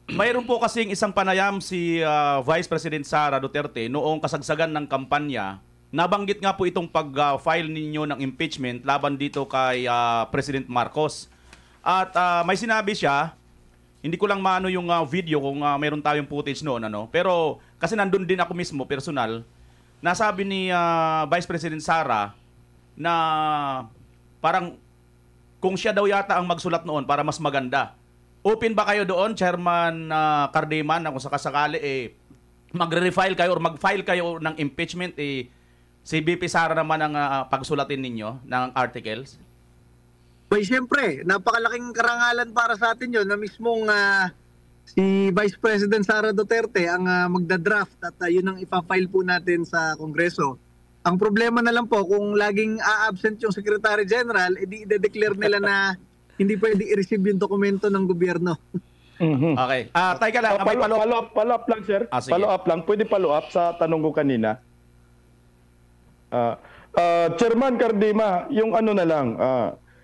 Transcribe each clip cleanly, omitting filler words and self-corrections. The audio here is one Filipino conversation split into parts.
mayroon po kasing isang panayam si Vice President Sara Duterte noong kasagsagan ng kampanya. Nabanggit nga po itong pag-file ninyo ng impeachment laban dito kay President Marcos. At may sinabi siya, hindi ko lang maano yung video kung mayroon tayong footage noon, ano. Pero kasi nandun din ako mismo, personal, nasabi ni Vice President Sara na parang kung siya daw yata ang magsulat noon para mas maganda. Open ba kayo doon, Chairman Cardeman, na kung sakasakali magre-refile kayo or mag-file kayo ng impeachment, si BP Sara naman ang pagsulatin ninyo ng articles? Well, siyempre, napakalaking karangalan para sa atin yun na mismong si Vice President Sara Duterte ang magda-draft at yun ang ipafile po natin sa Kongreso. Ang problema na lang po, kung laging a-absent yung Secretary General, edi i-declare nila na hindi pwede i-receive yung dokumento ng gobyerno. Okay. Teka lang, Follow up lang, sir. Follow up lang. Pwede follow up sa tanong ko kanina. Chairman Cardima, yung ano na lang,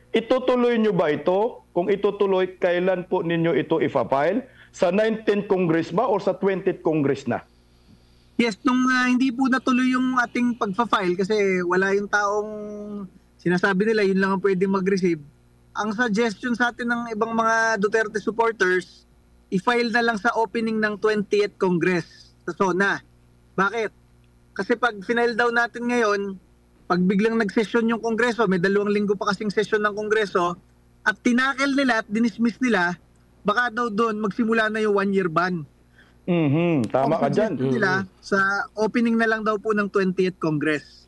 itutuloy nyo ba ito? Kung itutuloy, kailan po ninyo ito ipa-file? Sa 19th Congress ba o sa 20th Congress na? Yes, nung hindi po natuloy yung ating pagpa-file kasi wala yung taong sinasabi nila yun lang ang pwedeng mag-receive. Ang suggestion sa atin ng ibang mga Duterte supporters, i-file na lang sa opening ng 20th Congress sa SONA. Bakit? Kasi pag final daw natin ngayon, pag biglang nag-session yung Kongreso, may 2 linggo pa kasing session ng Kongreso, at tinakel nila at dinismiss nila, baka daw doon magsimula na yung 1-year ban. Tama ka dyan. Nila, sa opening na lang daw po ng 20th Congress.